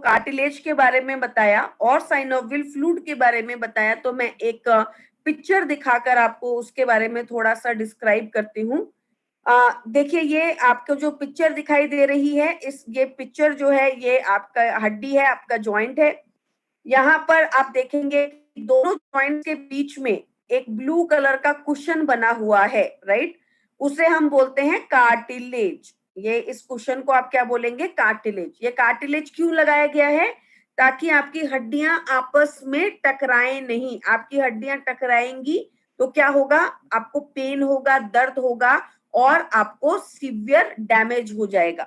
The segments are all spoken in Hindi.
कार्टिलेज के बारे में बताया और साइनोवियल फ्लूइड के बारे में बताया, तो मैं एक पिक्चर दिखाकर आपको उसके बारे में थोड़ा सा डिस्क्राइब करती हूँ। देखिए, ये आपको जो पिक्चर दिखाई दे रही है, ये पिक्चर जो है ये आपका हड्डी है, आपका जॉइंट है। यहाँ पर आप देखेंगे दोनों जॉइंट के बीच में एक ब्लू कलर का कुशन बना हुआ है, राइट? उसे हम बोलते हैं कार्टिलेज। ये इस कुशन को आप क्या बोलेंगे? कार्टिलेज। ये कार्टिलेज क्यों लगाया गया है? ताकि आपकी हड्डियां आपस में टकराएं नहीं। आपकी हड्डियां टकराएंगी तो क्या होगा? आपको पेन होगा, दर्द होगा और आपको सीवियर डैमेज हो जाएगा।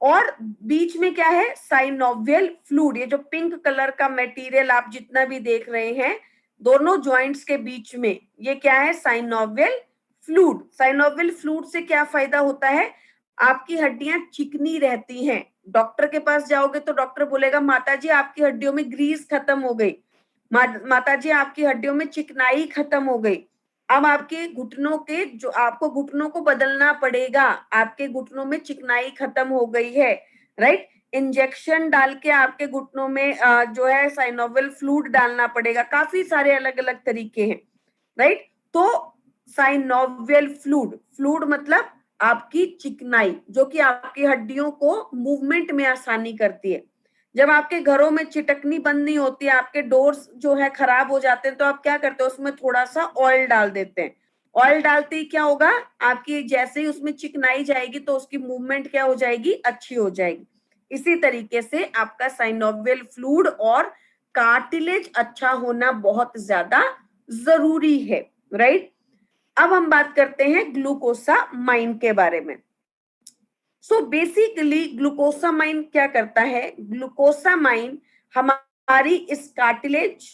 और बीच में क्या है? Synovial fluid. ये जो पिंक कलर का मटेरियल आप जितना भी देख रहे हैं दोनों जॉइंट्स के बीच में, ये क्या है? Synovial fluid. साइनोवियल फ्लूइड से क्या फायदा होता है? आपकी हड्डियां चिकनी रहती हैं। डॉक्टर के पास जाओगे तो डॉक्टर बोलेगा, माता जी आपकी हड्डियों में ग्रीस खत्म हो गई, माता जी आपकी हड्डियों में चिकनाई खत्म हो गई। अब आपके घुटनों के जो आपको घुटनों को बदलना पड़ेगा, आपके घुटनों में चिकनाई खत्म हो गई है, राइट? इंजेक्शन डाल के आपके घुटनों में जो है साइनोवियल फ्लूइड डालना पड़ेगा। काफी सारे अलग अलग तरीके हैं, राइट? तो साइनोवियल फ्लूइड, फ्लूइड मतलब आपकी चिकनाई, जो कि आपकी हड्डियों को मूवमेंट में आसानी करती है। जब आपके घरों में चिटकनी बंद नहीं होती, आपके डोर्स जो है खराब हो जाते हैं, तो आप क्या करते हो? उसमें थोड़ा सा ऑयल डाल देते हैं। ऑयल डालते ही क्या होगा? आपकी जैसे ही उसमें चिकनाई जाएगी तो उसकी मूवमेंट क्या हो जाएगी? अच्छी हो जाएगी। इसी तरीके से आपका साइनोवियल फ्लूइड और कार्टिलेज अच्छा होना बहुत ज्यादा जरूरी है, राइट? अब हम बात करते हैं ग्लूकोसामाइन के बारे में। सो बेसिकली ग्लूकोसामाइन क्या करता है? ग्लूकोसामाइन हमारी इस कार्टिलेज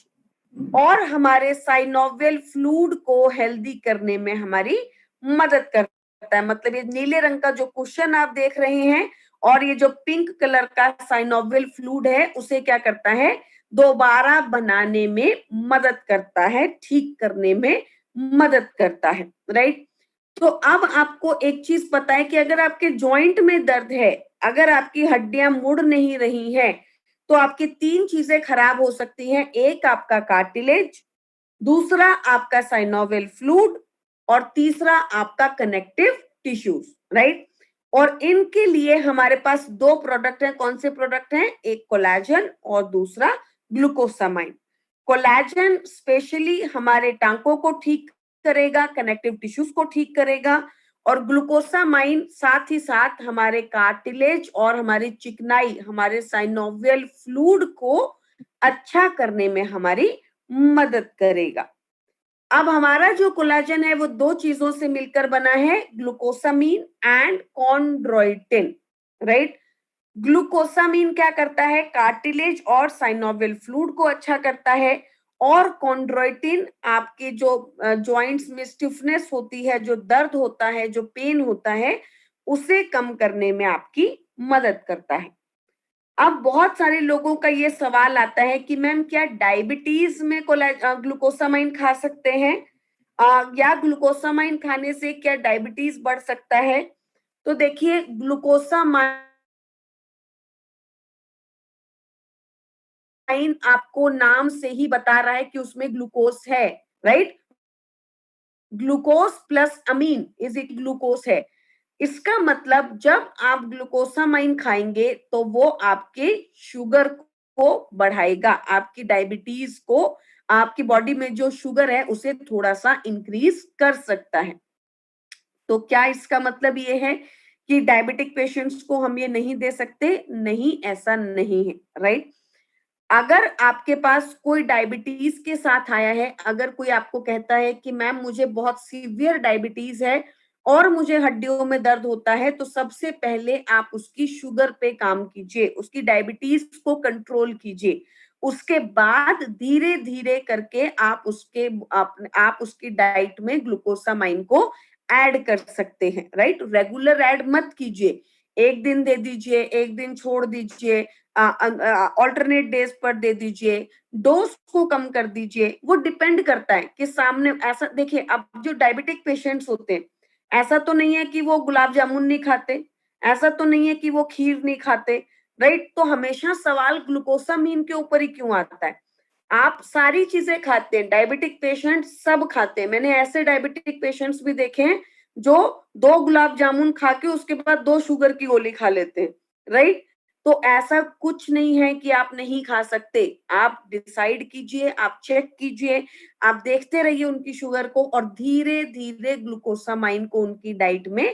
और हमारे साइनोवियल फ्लूइड को हेल्दी करने में हमारी मदद करता है। मतलब ये नीले रंग का जो कुशन आप देख रहे हैं और ये जो पिंक कलर का साइनोवियल फ्लूइड है, उसे क्या करता है? दोबारा बनाने में मदद करता है, ठीक करने में मदद करता है, राइट? तो अब आपको एक चीज पता है कि अगर आपके जॉइंट में दर्द है, अगर आपकी हड्डियां मुड़ नहीं रही हैं, तो आपकी तीन चीजें खराब हो सकती हैं। एक आपका कार्टिलेज, दूसरा आपका साइनोवियल फ्लूइड और तीसरा आपका कनेक्टिव टिश्यूज, राइट? और इनके लिए हमारे पास दो प्रोडक्ट हैं। कौन से प्रोडक्ट हैं? एक कोलेजन और दूसरा ग्लूकोसामाइन। कोलेजन स्पेशली हमारे टांकों को ठीक करेगा, कनेक्टिव टिश्यूज को ठीक करेगा, और ग्लूकोसामाइन साथ ही साथ हमारे कार्टिलेज और हमारी चिकनाई, हमारे साइनोवियल फ्लूइड को अच्छा करने में हमारी मदद करेगा। अब हमारा जो कोलाजन है वो दो चीजों से मिलकर बना है, glucosamine and chondroitin, right? Glucosamine क्या करता है? कार्टिलेज और साइनोवियल फ्लूइड को अच्छा करता है, और कॉन्ड्रोइटिन आपके जो जॉइंट्स में स्टिफनेस होती है, जो दर्द होता है, जो पेन होता है, उसे कम करने में आपकी मदद करता है। अब बहुत सारे लोगों का ये सवाल आता है कि मैम क्या डायबिटीज में ग्लूकोसामाइन खा सकते हैं, या ग्लूकोसामाइन खाने से क्या डायबिटीज बढ़ सकता है? तो देखिए, ग्लूकोसामाइन आपको नाम से ही बता रहा है कि उसमें ग्लूकोज है, right? Glucose plus amine is it glucose है। इसका मतलब जब आप ग्लूकोसामाइन खाएंगे तो वो आपके शुगर को बढ़ाएगा, आपकी डायबिटीज को, आपकी बॉडी में जो शुगर है उसे थोड़ा सा इंक्रीज कर सकता है। तो क्या इसका मतलब ये है कि डायबिटिक पेशेंट्स को हम ये नहीं दे सकते? नहीं, ऐसा नहीं है, राइट? अगर आपके पास कोई डायबिटीज के साथ आया है, अगर कोई आपको कहता है कि मैम मुझे बहुत सीवियर डायबिटीज है और मुझे हड्डियों में दर्द होता है, तो सबसे पहले आप उसकी शुगर पे काम कीजिए, उसकी डायबिटीज को कंट्रोल कीजिए। उसके बाद धीरे धीरे करके आप उसकी डाइट में ग्लूकोसामाइन को ऐड कर सकते हैं, राइट? रेगुलर ऐड मत कीजिए, एक दिन दे दीजिए, एक दिन छोड़ दीजिए, ऑल्टरनेट डेज पर दे दीजिए, डोज को कम कर दीजिए। वो डिपेंड करता है कि सामने, ऐसा देखिए, अब जो डायबिटिक पेशेंट्स होते हैं, ऐसा तो नहीं है कि वो गुलाब जामुन नहीं खाते, ऐसा तो नहीं है कि वो खीर नहीं खाते, राइट। तो हमेशा सवाल ग्लूकोसामीन के ऊपर ही क्यों आता है? आप सारी चीजें खाते हैं, डायबिटिक पेशेंट सब खाते हैं। मैंने ऐसे डायबिटिक पेशेंट्स भी देखे हैं जो 2 गुलाब जामुन खा के उसके बाद 2 शुगर की गोली खा लेते हैं, राइट। तो ऐसा कुछ नहीं है कि आप नहीं खा सकते। आप डिसाइड कीजिए, आप चेक कीजिए, आप देखते रहिए उनकी शुगर को और धीरे धीरे ग्लूकोसामाइन को उनकी डाइट में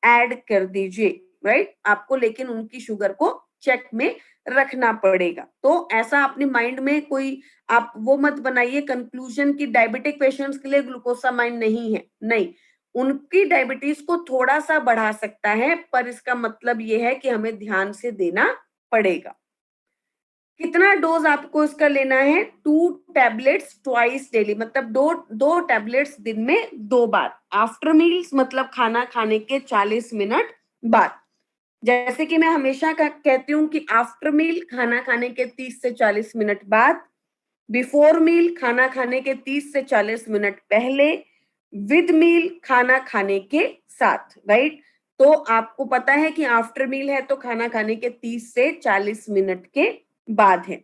ऐड कर दीजिए, राइट। आपको लेकिन उनकी शुगर को चेक में रखना पड़ेगा। तो ऐसा अपने माइंड में कोई आप वो मत बनाइए कंक्लूजन कि डायबिटिक पेशेंट्स के लिए ग्लूकोसामाइन नहीं है, नहीं। उनकी डायबिटीज को थोड़ा सा बढ़ा सकता है, पर इसका मतलब ये है कि हमें ध्यान से देना पड़ेगा। कितना डोज आपको इसका लेना है? 2 टैबलेट्स ट्वाइस डेली, मतलब दो टैबलेट्स दिन में 2 बार। आफ्टर मील्स मतलब खाना खाने के 40 मिनट बाद। जैसे कि मैं हमेशा कहती हूँ कि आफ्टर मील खाना खाने के 30 से 40 मिनट बाद, बिफोर मील खाना खाने के 30 से 40 मिनट पहले, विद मील खाना खाने के साथ, राइट। तो आपको पता है कि आफ्टर मील है तो खाना खाने के 30 से 40 मिनट के बाद है।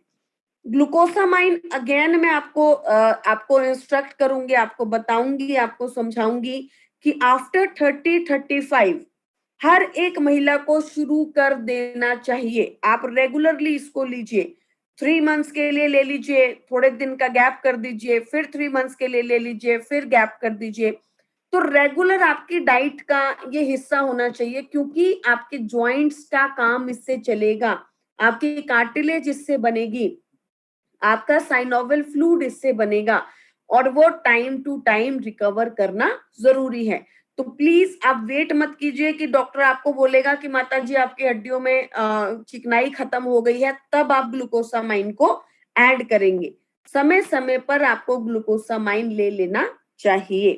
ग्लूकोसामाइन अगेन मैं आपको इंस्ट्रक्ट करूंगी, आपको बताऊंगी, आपको समझाऊंगी कि आफ्टर 30-35 हर एक महिला को शुरू कर देना चाहिए। आप रेगुलरली इसको लीजिए। 3 मंथ्स के लिए ले लीजिए, थोड़े दिन का गैप कर दीजिए, फिर 3 मंथ्स के लिए ले लीजिए, फिर गैप कर दीजिए। तो रेगुलर आपकी डाइट का ये हिस्सा होना चाहिए, क्योंकि आपके जॉइंट्स का काम इससे चलेगा, आपकी कार्टिलेज इससे बनेगी, आपका साइनोवियल फ्लूइड इससे बनेगा और वो टाइम टू टाइम रिकवर करना जरूरी है। तो प्लीज आप वेट मत कीजिए कि डॉक्टर आपको बोलेगा कि माता जी आपकी हड्डियों में चिकनाई खत्म हो गई है तब आप ग्लूकोसामाइन को ऐड करेंगे। समय समय पर आपको ग्लूकोसामाइन ले लेना चाहिए।